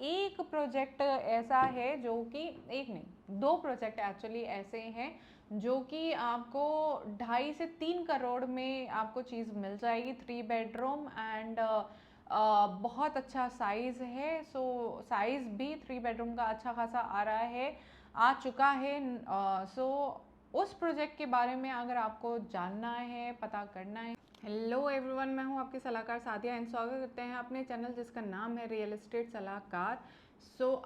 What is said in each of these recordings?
एक प्रोजेक्ट ऐसा है जो कि, एक नहीं 2 प्रोजेक्ट एक्चुअली ऐसे हैं जो कि आपको 2.5 से 3 करोड़ में आपको चीज़ मिल जाएगी। 3 बेडरूम एंड बहुत अच्छा साइज़ है। सो साइज़ भी 3 बेडरूम का अच्छा खासा आ रहा है, आ चुका है। सो उस प्रोजेक्ट के बारे में अगर आपको जानना है, पता करना है। हेलो एवरीवन, मैं हूं आपकी सलाहकार सादिया एंड स्वागत करते हैं अपने चैनल जिसका नाम है रियल एस्टेट सलाहकार।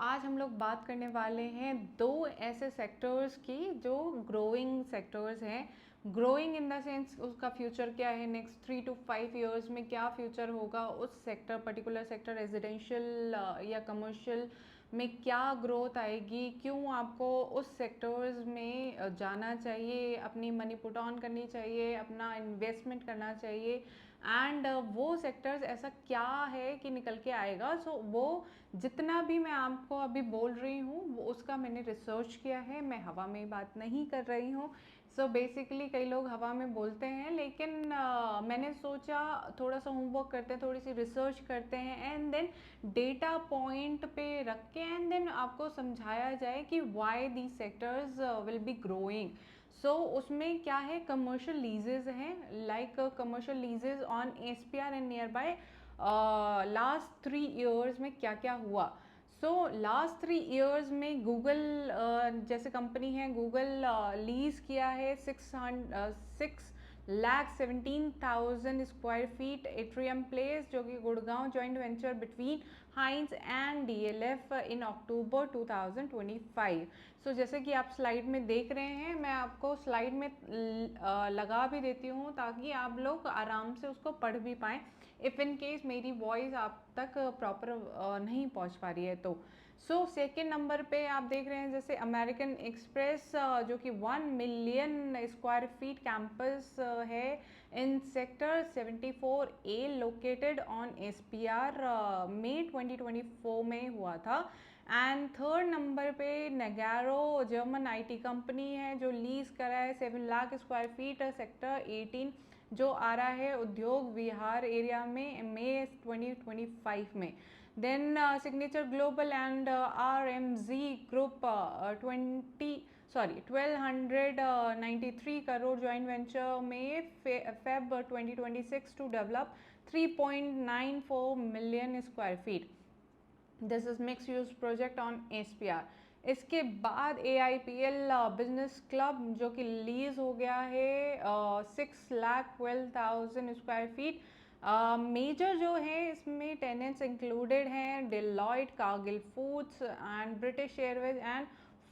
आज हम लोग बात करने वाले हैं 2 ऐसे सेक्टर्स की जो ग्रोइंग सेक्टर्स हैं। ग्रोइंग इन द सेंस उसका फ्यूचर क्या है, नेक्स्ट 3 to 5 ईयर्स में क्या फ्यूचर होगा उस सेक्टर, पर्टिकुलर सेक्टर रेजिडेंशियल या कमर्शियल में क्या ग्रोथ आएगी, क्यों आपको उस सेक्टर्स में जाना चाहिए, अपनी मनी पुट ऑन करनी चाहिए, अपना इन्वेस्टमेंट करना चाहिए एंड वो सेक्टर्स ऐसा क्या है कि निकल के आएगा। वो जितना भी मैं आपको अभी बोल रही हूँ वो उसका मैंने रिसर्च किया है, मैं हवा में बात नहीं कर रही हूँ। बेसिकली कई लोग हवा में बोलते हैं, लेकिन मैंने सोचा थोड़ा सा होमवर्क करते हैं, थोड़ी सी रिसर्च करते हैं एंड देन डेटा पॉइंट पे रख के एंड देन आपको समझाया जाए कि why the sectors will be growing. उसमें क्या है, कमर्शियल लीजेज हैं, like commercial leases on SPR and nearby last 3 years में क्या क्या हुआ। लास्ट 3 ईयर्स में गूगल जैसे कंपनी है, गूगल लीज किया है 6,17,000 स्क्वायर फीट एट्रियम प्लेस, जो कि Gurgaon joint venture between Hines and DLF in October 2025। जैसे कि आप स्लाइड में देख रहे हैं, मैं आपको स्लाइड में लगा भी देती हूँ ताकि आप लोग आराम से उसको पढ़ भी पाएँ, इफ़ इन केस मेरी वॉइस आप तक प्रॉपर नहीं पहुँच पा रही है तो। सेकेंड नंबर पे आप देख रहे हैं जैसे अमेरिकन एक्सप्रेस, जो कि 1 मिलियन स्क्वायर फीट कैंपस है in sector 74A located on SPR, मई 2024 में हुआ था। एंड थर्ड नंबर पे नेगारो जर्मन आईटी कंपनी है जो लीज करा है 7 लाख स्क्वायर फीट सेक्टर 18, जो आ रहा है उद्योग विहार एरिया में मई 2025 में। Then Signature Global and RMG group 1293 crore joint venture में Feb 2026 to develop 3.94 million square feet. This is mix use project on SPR. इसके बाद AIPL बिजनेस क्लब, जो कि लीज हो गया है 6,12,000 स्क्वायर फीट। मेजर जो है इसमें टेनेंट्स इंक्लूडेड हैं Deloitte, Kargil foods and British Airways and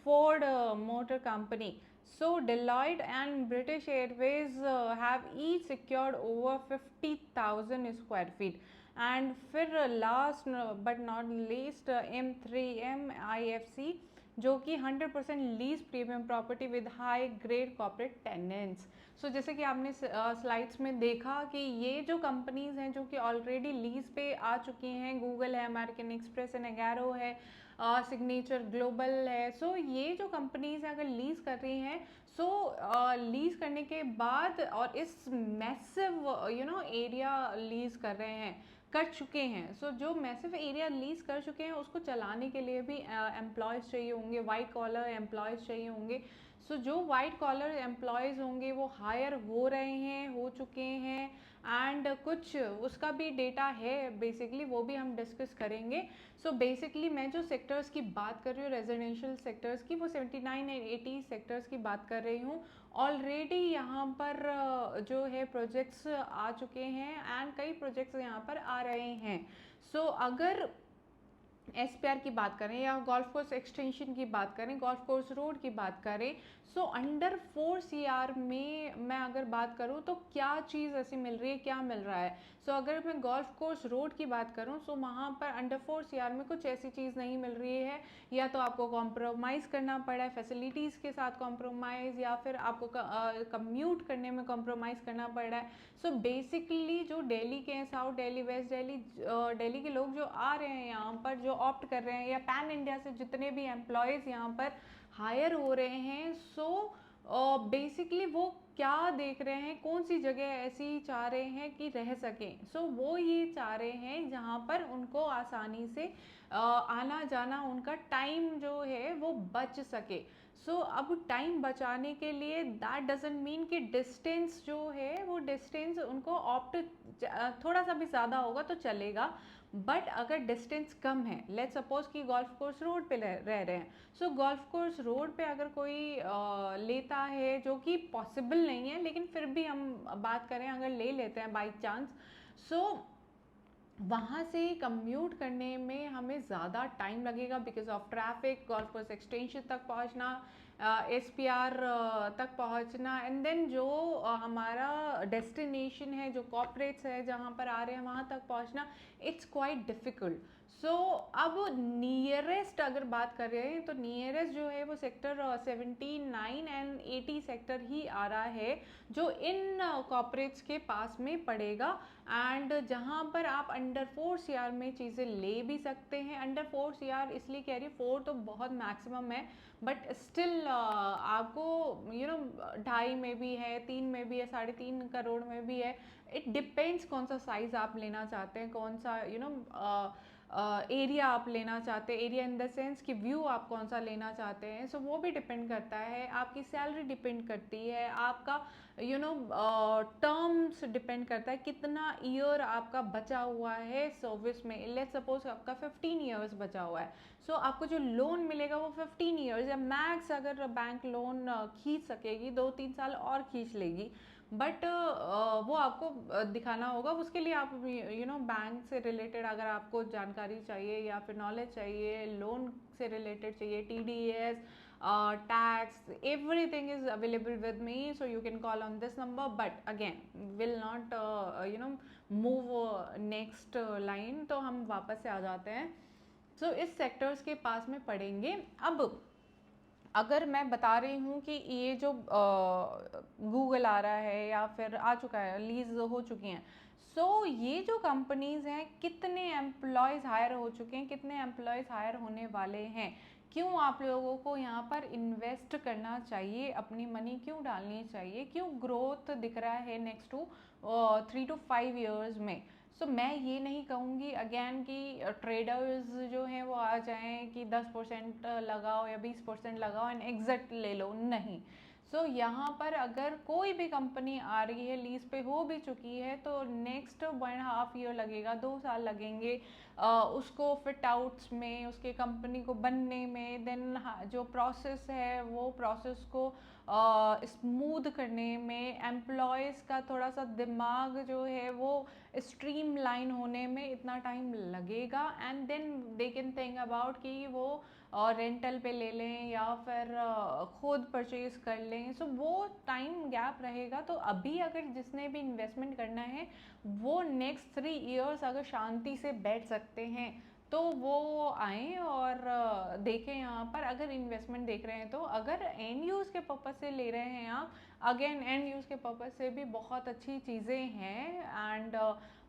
Ford motor company. Deloitte and British Airways have each secured over 50,000 square feet. And फिर last but not least M3M IFC, जो कि 100% lease premium property with high grade corporate tenants. जैसे कि आपने slides में देखा कि ये जो कंपनीज हैं जो कि ऑलरेडी लीज पे आ चुकी हैं, गूगल है, अमेरिकन एक्सप्रेस है, नेगारो है, सिग्नेचर ग्लोबल है। ये जो कंपनीज हैं अगर लीज कर रही हैं, लीज करने के बाद और इस मैसिव एरिया लीज कर रहे हैं, कर चुके हैं। जो मैसिव एरिया लीज कर चुके हैं उसको चलाने के लिए भी एम्प्लॉयज़ चाहिए होंगे, वाइट कॉलर एम्प्लॉयज़ चाहिए होंगे। जो वाइट कॉलर एम्प्लॉयज़ होंगे वो हायर हो रहे हैं, हो चुके हैं एंड कुछ उसका भी डेटा है बेसिकली, वो भी हम डिस्कस करेंगे। बेसिकली मैं जो सेक्टर्स की बात कर रही हूँ रेजिडेंशियल सेक्टर्स की, वो 79 एंड 80 सेक्टर्स की बात कर रही हूँ। ऑलरेडी यहाँ पर जो है प्रोजेक्ट्स आ चुके हैं एंड कई प्रोजेक्ट्स यहाँ पर आ रहे हैं। अगर एसपीआर की बात करें या गोल्फ कोर्स एक्सटेंशन की बात करें, गोल्फ कोर्स रोड की बात करें, अंडर 4 CR में मैं अगर बात करूं तो क्या चीज़ ऐसी मिल रही है, क्या मिल रहा है। अगर मैं गोल्फ कोर्स रोड की बात करूं वहाँ पर अंडर 4 CR में कुछ ऐसी चीज़ नहीं मिल रही है, या तो आपको कॉम्प्रोमाइज़ करना पड़ा है फैसिलिटीज़ के साथ कॉम्प्रोमाइज़, या फिर आपको कम्यूट करने में कॉम्प्रोमाइज़ करना पड़ रहा है। बेसिकली जो दिल्ली के, साउथ दिल्ली, वेस्ट दिल्ली, दिल्ली के लोग जो आ रहे हैं यहाँ पर, जो ऑप्ट कर रहे हैं, या पैन इंडिया से जितने भी एम्प्लॉयज़ यहाँ पर हायर हो रहे हैं, बेसिकली वो क्या देख रहे हैं, कौन सी जगह ऐसी चाह रहे हैं कि रह सकें। सो वो ये चाह रहे हैं जहाँ पर उनको आसानी से आना जाना, उनका टाइम जो है वो बच सके। सो अब टाइम बचाने के लिए दैट डजेंट मीन कि डिस्टेंस जो है वो डिस्टेंस उनको ऑप्ट थोड़ा सा भी ज़्यादा होगा तो चलेगा, बट अगर डिस्टेंस कम है, लेट्स सपोज कि गोल्फ कोर्स रोड पे रह रहे हैं, सो गोल्फ कोर्स रोड पे अगर कोई लेता है, जो कि पॉसिबल नहीं है लेकिन फिर भी हम बात करें अगर ले लेते हैं बाई चांस, सो वहाँ से कम्यूट करने में हमें ज़्यादा टाइम लगेगा because of traffic, golf course extension तक पहुँचना, SPR तक पहुँचना, एंड देन जो हमारा डेस्टिनेशन है, जो कॉर्पोरेट्स है जहाँ पर आ रहे हैं वहाँ तक पहुँचना, इट्स क्वाइट डिफ़िकल्ट। सो अब नियरेस्ट अगर बात कर रहे हैं तो नियरेस्ट जो है वो सेक्टर 79 एंड 80 सेक्टर ही आ रहा है, जो इन कॉर्पोरेट्स के पास में पड़ेगा, एंड जहाँ पर आप अंडर 4 CR में चीज़ें ले भी सकते हैं। अंडर 4 CR इसलिए कह रही हूँ, 4 तो बहुत मैक्सिमम है, बट स्टिल आपको 2.5 में भी है, 3 में भी है, 3.5 करोड़ में भी है। इट डिपेंड्स कौन सा साइज़ आप लेना चाहते हैं, कौन सा एरिया आप लेना चाहते हैं, एरिया इन द सेंस कि व्यू आप कौन सा लेना चाहते हैं। सो वो भी डिपेंड करता है, आपकी सैलरी डिपेंड करती है, आपका टर्म्स डिपेंड करता है, कितना ईयर आपका बचा हुआ है सर्विस में। लेट्स सपोज आपका 15 ईयर्स बचा हुआ है, सो आपको जो लोन मिलेगा वो 15 ईयर्स या मैक्स, अगर बैंक लोन खींच सकेगी 2-3 साल और खींच लेगी, बट वो आपको दिखाना होगा। उसके लिए आप बैंक से रिलेटेड अगर आपको जानकारी चाहिए या फिर नॉलेज चाहिए, लोन से रिलेटेड चाहिए, TDS, tax, everything is available with me, so you can call on this number, but again will not move next line। तो हम वापस से आ जाते हैं। सो इस सेक्टर्स के पास में पढ़ेंगे। अब अगर मैं बता रही हूँ कि ये जो गूगल आ रहा है या फिर आ चुका है, लीज हो चुकी हैं, सो ये जो कंपनीज हैं कितने एम्प्लॉयज़ हायर हो चुके हैं, कितने एम्प्लॉयज़ हायर होने वाले हैं, क्यों आप लोगों को यहाँ पर इन्वेस्ट करना चाहिए, अपनी मनी क्यों डालनी चाहिए, क्यों ग्रोथ दिख रहा है नेक्स्ट टू 3 to 5 ईयर्स में। सो मैं ये नहीं कहूँगी अगेन कि ट्रेडर्स जो हैं वो आ जाएं कि 10% लगाओ या 20% लगाओ एंड एग्जिट ले लो, नहीं। सो यहाँ पर अगर कोई भी कंपनी आ रही है, लीज पे हो भी चुकी है, तो नेक्स्ट 1.5 ईयर लगेगा, 2 साल लगेंगे उसको फिट आउट्स में, उसके कंपनी को बनने में, देन जो प्रोसेस है वो प्रोसेस को स्मूथ करने में, एम्प्लॉयज़ का थोड़ा सा दिमाग जो है वो स्ट्रीमलाइन होने में इतना टाइम लगेगा, and then they can think about कि वो रेंटल पे ले लें या फिर खुद परचेज कर लें। सो वो टाइम गैप रहेगा। तो अभी अगर जिसने भी इन्वेस्टमेंट करना है वो नेक्स्ट 3 ईयर्स अगर शांति से बैठ सकते हैं तो वो आएँ और देखें यहाँ पर। अगर इन्वेस्टमेंट देख रहे हैं तो अगर एंड यूज़ के पर्पज़ से ले रहे हैं आप, अगेन एंड यूज़ के पर्पज़ से भी बहुत अच्छी चीज़ें हैं, एंड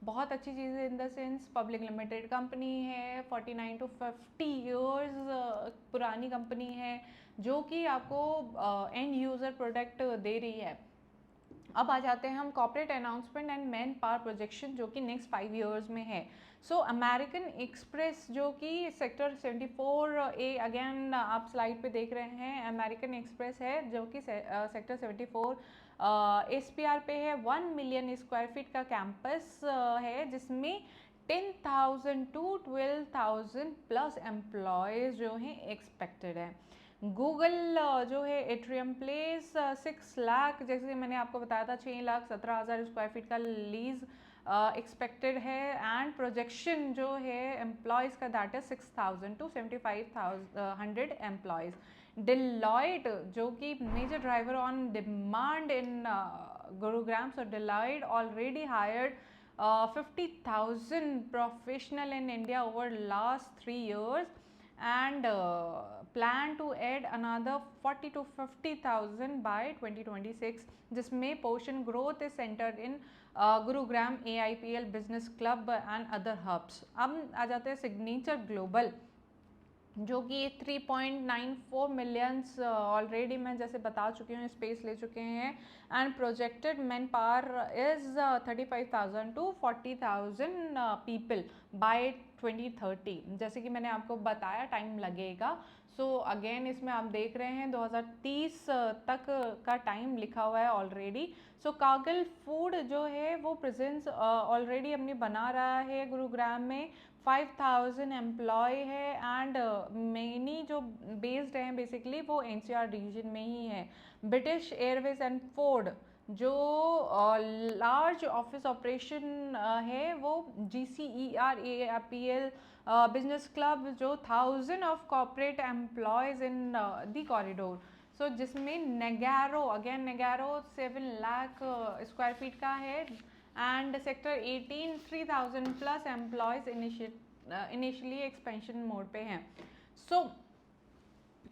बहुत अच्छी चीज़ें in the sense public limited company है, 49 to 50 ईयर्स पुरानी कंपनी है, जो कि आपको एंड यूज़र प्रोडक्ट दे रही है। अब आ जाते हैं हम corporate announcement and man power projection, जो कि नेक्स्ट 5 ईयर्स में है। सो अमेरिकन एक्सप्रेस जो कि सेक्टर 74A, अगेन आप स्लाइड पे देख रहे हैं, अमेरिकन एक्सप्रेस है जो कि सेक्टर 74 SPR पे है। 1 मिलियन स्क्वायर फीट का कैंपस है, जिसमें 10,000 to 12,000 प्लस एम्प्लॉयज़ जो हैं एक्सपेक्टेड है। गूगल जो है एट्रियम प्लेस 6 लाख, जैसे मैंने आपको बताया था 6,17,000 स्क्वायर फीट का लीज एक्सपेक्टेड है, एंड प्रोजेक्शन जो है एम्प्लॉयज़ का that is 6,000 to 7,500 employees. Deloitte जो कि major driver on demand in Gurugram, so Deloitte already hired 50,000 professional in India over last 3 years, and plan to add another 40 to 50,000 by 2026, जिसमें portion growth is centered in Gurugram, AIPL business club and other hubs। अब आ जाते हैं signature global. जो कि 3.94 millions already मैं जैसे बता चुकी हूँ स्पेस ले चुके हैं। And projected man power is 35,000 to 40,000 people by 2030। जैसे कि मैंने आपको बताया टाइम लगेगा। सो अगेन इसमें आप देख रहे हैं 2030 तक का टाइम लिखा हुआ है ऑलरेडी। सो कागिल फूड जो है वो प्रेजेंस ऑलरेडी अपनी बना रहा है गुरुग्राम में। 5,000 एम्प्लॉय है एंड मेनी जो बेस्ड हैं बेसिकली वो एनसीआर रीजन में ही है। ब्रिटिश एयरवेज एंड फोर्ड जो लार्ज ऑफिस ऑपरेशन है वो GCERAPL बिजनेस क्लब जो 1,000 of corporate employees in the corridor. So जिसमें Nagarro, again Nagarro 7 lakh square feet का है and sector 18 3,000 plus employees initially expansion mode पे हैं। सो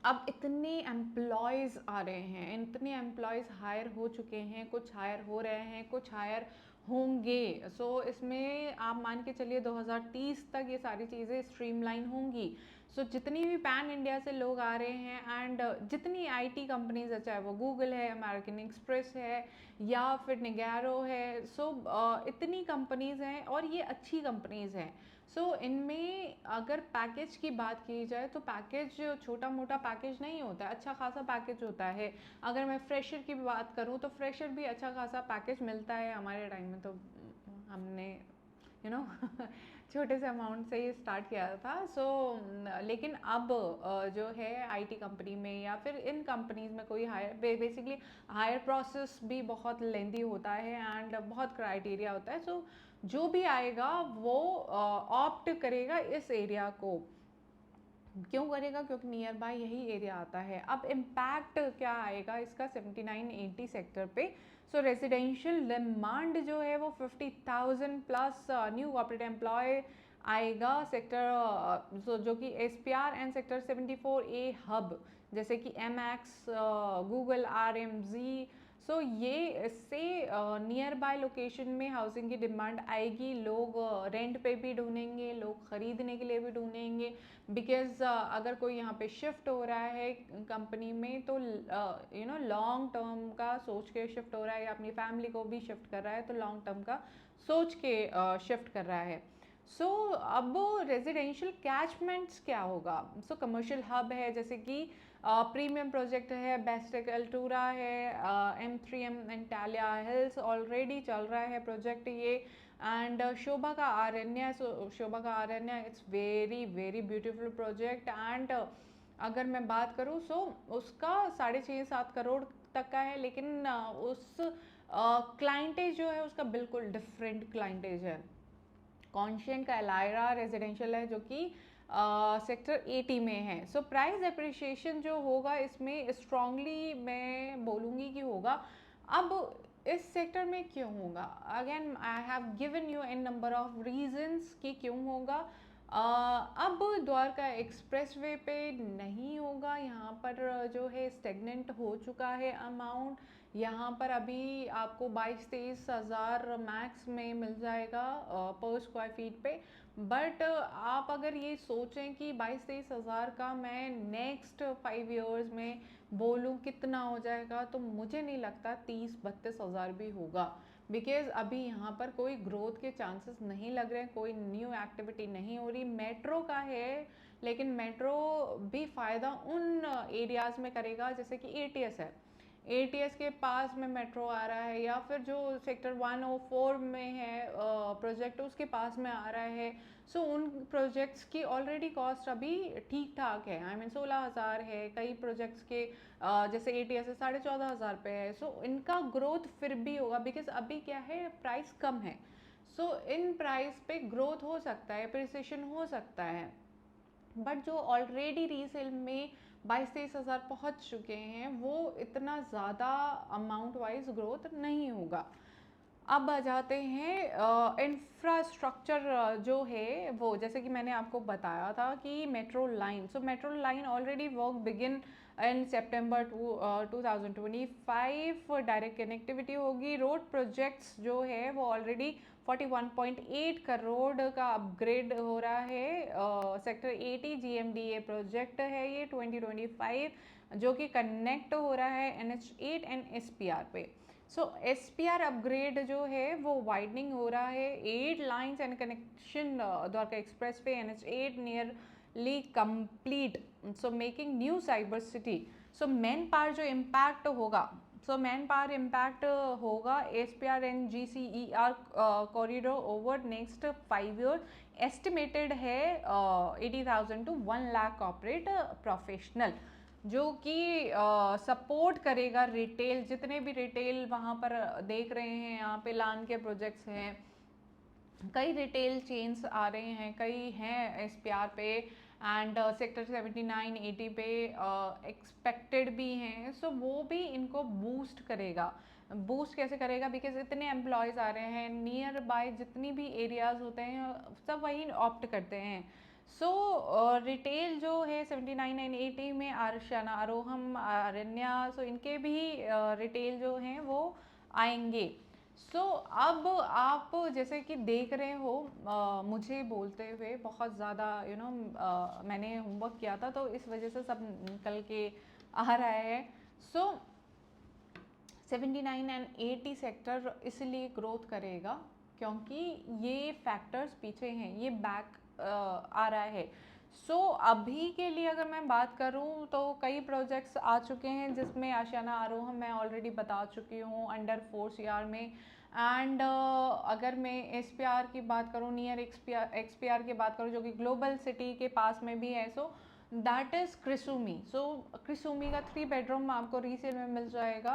अब इतने एम्प्लॉयज़ आ रहे हैं, इतने एम्प्लॉयज़ हायर हो चुके हैं, कुछ हायर हो रहे हैं, कुछ हायर होंगे। सो इसमें आप मान के चलिए 2030 तक ये सारी चीज़ें स्ट्रीमलाइन होंगी। सो जितनी भी पैन इंडिया से लोग आ रहे हैं एंड जितनी आईटी कंपनीज है, चाहे वो गूगल है, अमेरिकन एक्सप्रेस है या फिर निगैरो है, सो इतनी कंपनीज हैं और ये अच्छी कंपनीज हैं। सो इनमें अगर पैकेज की बात की जाए तो पैकेज छोटा मोटा पैकेज नहीं होता है, अच्छा खासा पैकेज होता है। अगर मैं फ्रेशर की बात करूँ तो फ्रेशर भी अच्छा खासा पैकेज मिलता है। हमारे टाइम में तो हमने यू नो छोटे से अमाउंट से ही स्टार्ट किया था। सो लेकिन अब जो है आईटी कंपनी में या फिर इन कंपनीज में कोई हायर बेसिकली हायर प्रोसेस भी बहुत लेंदी होता है एंड बहुत क्राइटेरिया होता है। सो जो भी आएगा वो ऑप्ट करेगा इस एरिया को। क्यों करेगा? क्योंकि नियर बाय यही एरिया आता है। अब इम्पैक्ट क्या आएगा इसका 79-80 सेक्टर पे। सो रेजिडेंशियल डिमांड जो है वो 50,000 प्लस न्यू कॉर्पोरेट एम्प्लॉय आएगा सेक्टर जो कि SPR and sector 74A hub जैसे कि MX, गूगल, RMZ। सो ये इससे नियर बाय लोकेशन में हाउसिंग की डिमांड आएगी। लोग रेंट पे भी ढूंढेंगे, लोग ख़रीदने के लिए भी ढूंढेंगे। बिकॉज अगर कोई यहाँ पे शिफ्ट हो रहा है कंपनी में तो लॉन्ग टर्म का सोच के शिफ्ट हो रहा है या अपनी फैमिली को भी शिफ्ट कर रहा है तो लॉन्ग टर्म का सोच के शिफ्ट कर रहा है। सो अब रेजिडेंशियल कैचमेंट्स क्या होगा? सो कमर्शियल हब है जैसे कि प्रीमियम प्रोजेक्ट है, बेस्टेक अल्टूरा है, M3M एंटालिया हिल्स ऑलरेडी चल रहा है प्रोजेक्ट ये। एंड शोभा का आरण्य, शोभा का Aranya it's very very beautiful project and अगर मैं बात करूँ सो उसका 6.5-7 करोड़ तक का है। लेकिन उस क्लाइंटेज जो है उसका बिल्कुल डिफरेंट क्लाइंटेज है। कॉन्शियन का एलायरा रेजिडेंशियल है जो कि सेक्टर 80 में है। सो प्राइस एप्रिशिएशन जो होगा इसमें स्ट्रांगली मैं बोलूँगी कि होगा। अब इस सेक्टर में क्यों होगा? Again I have given you an number of reasons कि क्यों होगा। अब द्वारका एक्सप्रेसवे पे नहीं होगा, यहाँ पर जो है स्टेगनेंट हो चुका है अमाउंट। यहाँ पर अभी आपको 22-23 हज़ार मैक्स में मिल जाएगा पर स्क्वायर फीट पे। बट आप अगर ये सोचें कि 22-23 हज़ार का मैं नेक्स्ट 5 ईयर्स में बोलूँ कितना हो जाएगा तो मुझे नहीं लगता 30-32 हज़ार भी होगा। बिकॉज अभी यहाँ पर कोई ग्रोथ के चांसेस नहीं लग रहे हैं, कोई न्यू एक्टिविटी नहीं हो रही। मेट्रो का है लेकिन मेट्रो भी फ़ायदा उन एरियाज़ में करेगा जैसे कि ATS है, ATS के पास में मेट्रो आ रहा है या फिर जो सेक्टर 104 में है प्रोजेक्ट उसके पास में आ रहा है। सो उन प्रोजेक्ट्स की ऑलरेडी कॉस्ट अभी ठीक ठाक है, आई मीन 16,000 है। कई प्रोजेक्ट्स के जैसे ATS है 14,500 पे है। सो इनका ग्रोथ फिर भी होगा बिकॉज अभी क्या है प्राइस कम है। सो इन प्राइस पे ग्रोथ हो सकता है, अप्रिसिएशन हो सकता है। बट जो ऑलरेडी रीसेल में 22-23 हज़ार पहुँच चुके हैं वो इतना ज़्यादा अमाउंट वाइज ग्रोथ नहीं होगा। अब आ जाते हैं इंफ्रास्ट्रक्चर जो है वो, जैसे कि मैंने आपको बताया था कि metro line. So metro line already work begin in September 2025। Direct connectivity होगी। रोड प्रोजेक्ट्स जो है वो ऑलरेडी 41.8 करोड़ का अपग्रेड हो रहा है। सेक्टर 80 GMDA प्रोजेक्ट है ये 2025, जो कि कनेक्ट हो रहा है NH8 एंड SPR पे। सो SPR अपग्रेड जो है वो वाइडनिंग हो रहा है, 8 lines and connection Dwarka express पे NH8 nearly complete, so making new cyber city. So man power जो इम्पैक्ट होगा, सो मैन पावर इम्पैक्ट होगा SPR and GCER corridor over next 5 year, estimated है 80,000 to 1 लाख कॉर्पोरेट प्रोफेशनल, जो कि support करेगा retail, जितने भी रिटेल वहाँ पर देख रहे हैं। यहाँ पे लान के प्रोजेक्ट्स हैं, कई रिटेल चेन्स आ रहे हैं, कई हैं SPR पे, एंड सेक्टर 79 80 पे एक्सपेक्टेड भी हैं। सो वो भी इनको बूस्ट करेगा। बूस्ट कैसे करेगा? बिकॉज इतने एम्प्लॉयज़ आ रहे हैं, नियर बाय जितनी भी एरियाज़ होते हैं सब वही ऑप्ट करते हैं। सो रिटेल जो है 79 एंड 80 में आशियाना आरोहम, अरण्या, सो इनके भी रिटेल जो हैं वो आएंगे। सो अब आप जैसे कि देख रहे हो मुझे बोलते हुए बहुत ज़्यादा मैंने होमवर्क किया था, तो इस वजह से सब निकल के आ रहा है। सो 79 एंड 80 सेक्टर इसलिए ग्रोथ करेगा क्योंकि ये फैक्टर्स पीछे हैं, ये बैक आ रहा है। सो अभी के लिए अगर मैं बात करूं तो कई प्रोजेक्ट्स आ चुके हैं, जिसमें आशियाना आरोहम मैं ऑलरेडी बता चुकी हूँ अंडर 4 CR में। एंड अगर मैं SPR की बात करूँ, नियर XPR की बात करूँ, जो कि ग्लोबल सिटी के पास में भी है, सो दैट इज़ क्रिसुमी। सो क्रिसुमी का 3 बेडरूम आपको रीसेल में मिल जाएगा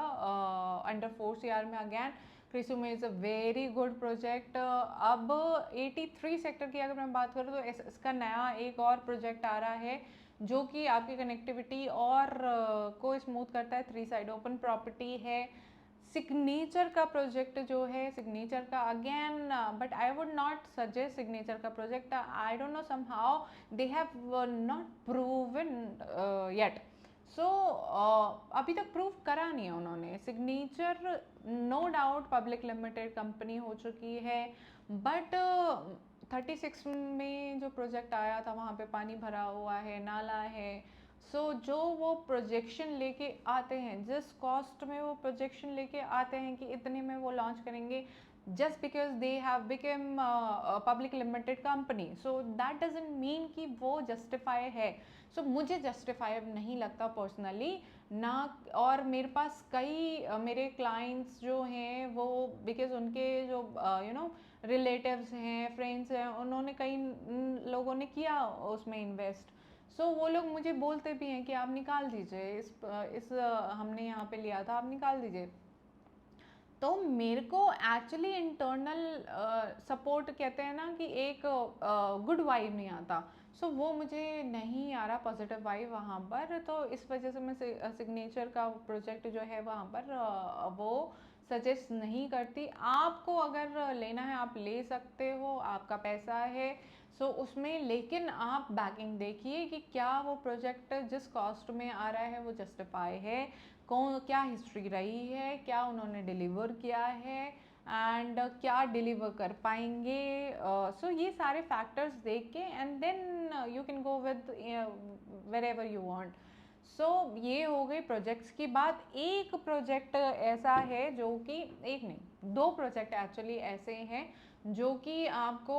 अंडर 4 CR में। Again Krisumi is a very good project. अब 83 सेक्टर की अगर मैं बात करूँ तो इसका नया एक और प्रोजेक्ट आ रहा है, जो कि आपकी कनेक्टिविटी और को स्मूथ करता है। 3 साइड ओपन प्रॉपर्टी है। सिग्नेचर का प्रोजेक्ट जो है, सिग्नेचर का again, but I would not suggest Signature का project. I don't know, somehow they have not proven yet. So अभी तक प्रूव करा नहीं है उन्होंने। Signature no doubt public limited company हो चुकी है, बट 36 में जो प्रोजेक्ट आया था वहाँ पे पानी भरा हुआ है, नाला है। सो जो वो प्रोजेक्शन लेके आते हैं, जिस कॉस्ट में वो प्रोजेक्शन लेके आते हैं कि इतने में वो लॉन्च करेंगे, just because they have become public limited company, so that doesn't mean कि वो जस्टिफाई है। सो मुझे जस्टिफाई नहीं लगता पर्सनली ना। और मेरे पास कई मेरे क्लाइंट्स जो हैं वो, बिकॉज उनके जो रिलेटिव्स हैं, फ्रेंड्स हैं, उन्होंने कई लोगों ने किया उसमें इन्वेस्ट। सो वो लोग मुझे बोलते भी हैं कि आप निकाल दीजिए, इस हमने यहाँ पे लिया था, आप निकाल दीजिए। तो मेरे को एक्चुअली इंटरनल सपोर्ट कहते हैं ना कि एक गुड वाइब नहीं आता। सो वो मुझे नहीं आ रहा पॉजिटिव वाइब वहाँ पर। तो इस वजह से मैं सिग्नेचर का प्रोजेक्ट जो है वहाँ पर वो सजेस्ट नहीं करती। आपको अगर लेना है आप ले सकते हो, आपका पैसा है। सो उसमें लेकिन आप बैकिंग देखिए कि क्या वो प्रोजेक्ट जिस कॉस्ट में आ रहा है वो जस्टिफाई है, कौन क्या हिस्ट्री रही है, क्या उन्होंने डिलीवर किया है, एंड क्या डिलीवर कर पाएंगे। सो ये सारे फैक्टर्स देख के and then you can go with wherever you want. So ये हो गई प्रोजेक्ट्स की बात। एक प्रोजेक्ट ऐसा है जो कि, एक नहीं 2 प्रोजेक्ट एक्चुअली ऐसे हैं जो कि आपको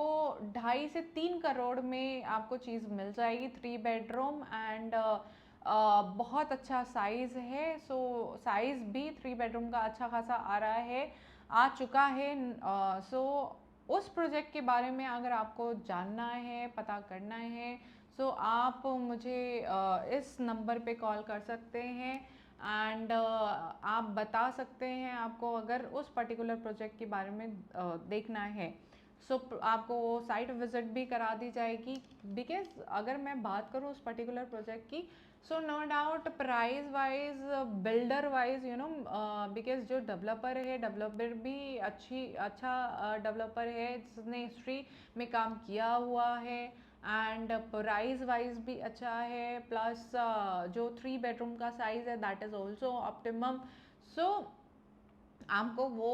2.5 से 3 करोड़ में आपको चीज़ मिल जाएगी। 3 बेडरूम एंड बहुत अच्छा साइज़ है। सो साइज़ भी 3 बेडरूम का अच्छा खासा आ रहा है, आ चुका है। सो उस प्रोजेक्ट के बारे में अगर आपको जानना है, पता करना है, सो आप मुझे इस नंबर पे कॉल कर सकते हैं एंड आप बता सकते हैं आपको अगर उस पर्टिकुलर प्रोजेक्ट के बारे में देखना है। सो आपको वो साइट विज़िट भी करा दी जाएगी। बिकॉज अगर मैं बात करूँ उस पर्टिकुलर प्रोजेक्ट की, so no doubt price wise, builder wise, because जो डेवलपर है, डेवलपर भी अच्छा डेवलपर है जिसने हिस्ट्री में काम किया हुआ है, एंड प्राइस वाइज भी अच्छा है। प्लस जो 3 बेडरूम का साइज़ है दैट इज़ ऑल्सो ऑप्टिमम। सो आपको वो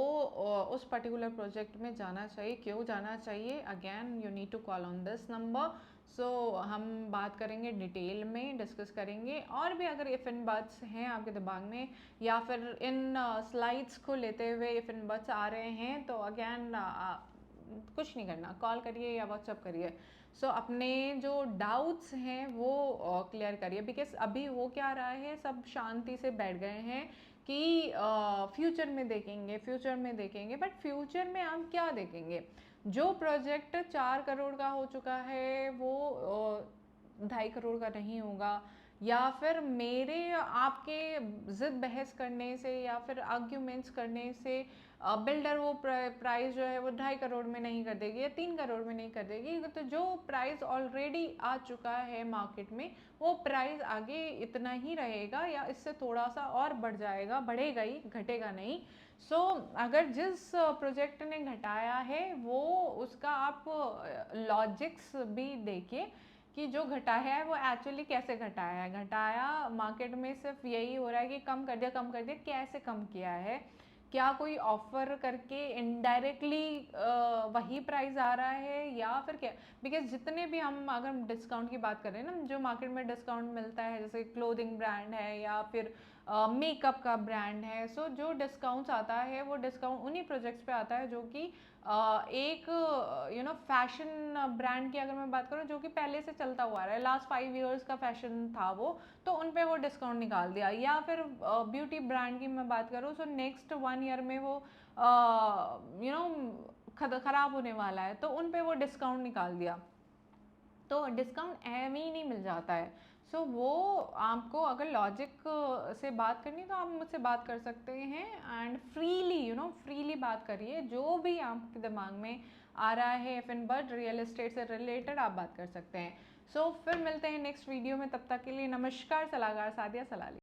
उस पर्टिकुलर प्रोजेक्ट में जाना चाहिए। क्यों जाना चाहिए? Again you need to call on this number. So हम बात करेंगे डिटेल में, डिस्कस करेंगे। और भी अगर इफ़ इन बट्स हैं आपके दिमाग में, या फिर इन स्लाइड्स को लेते हुए इफ़ इन बट्स आ रहे हैं, तो अगेन कुछ नहीं करना, कॉल करिए या व्हाट्सअप करिए। सो अपने जो डाउट्स हैं वो क्लियर करिए, बिकॉज अभी हो क्या रहा है, सब शांति से बैठ गए हैं कि फ्यूचर में देखेंगे, फ्यूचर में देखेंगे। बट फ्यूचर में आप क्या देखेंगे? जो प्रोजेक्ट 4 करोड़ का हो चुका है वो 2.5 करोड़ का नहीं होगा, या फिर मेरे आपके ज़िद बहस करने से या फिर आर्ग्यूमेंट्स करने से बिल्डर वो प्राइस जो है वो 2.5 करोड़ में नहीं कर देगी या 3 करोड़ में नहीं कर देगी। तो जो प्राइस ऑलरेडी आ चुका है मार्केट में, वो प्राइस आगे इतना ही रहेगा या इससे थोड़ा सा और बढ़ जाएगा, बढ़ेगा ही, घटेगा नहीं। सो अगर जिस प्रोजेक्ट ने घटाया है वो उसका आप लॉजिक्स भी देखिए कि जो घटाया है वो एक्चुअली कैसे घटाया है। घटाया मार्केट में सिर्फ यही हो रहा है कि कम कर दिया, कम कर दिया, कैसे कम किया है? क्या कोई ऑफर करके इनडायरेक्टली वही प्राइस आ रहा है या फिर क्या? बिकॉज जितने भी हम अगर डिस्काउंट की बात करें ना, जो मार्केट में डिस्काउंट मिलता है, जैसे क्लोथिंग ब्रांड है या फिर मेकअप का ब्रांड है, सो जो डिस्काउंट्स आता है वो डिस्काउंट उन्हीं प्रोजेक्ट्स पे आता है जो कि एक फैशन ब्रांड की अगर मैं बात करूँ जो कि पहले से चलता हुआ आ रहा है, लास्ट 5 ईयर्स का फैशन था वो, तो उन पे वो डिस्काउंट निकाल दिया। या फिर ब्यूटी ब्रांड की मैं बात करूँ, सो नेक्स्ट 1 ईयर में वो खराब होने वाला है, तो उन पे वो डिस्काउंट निकाल दिया। तो डिस्काउंट एम ही नहीं मिल जाता है। सो वो आपको अगर लॉजिक से बात करनी तो आप मुझसे बात कर सकते हैं, एंड फ्रीली फ्रीली बात करिए, जो भी आपके दिमाग में आ रहा है if in but real estate से रिलेटेड आप बात कर सकते हैं। सो फिर मिलते हैं नेक्स्ट वीडियो में, तब तक के लिए नमस्कार। सलाहकार सादिया सलाली।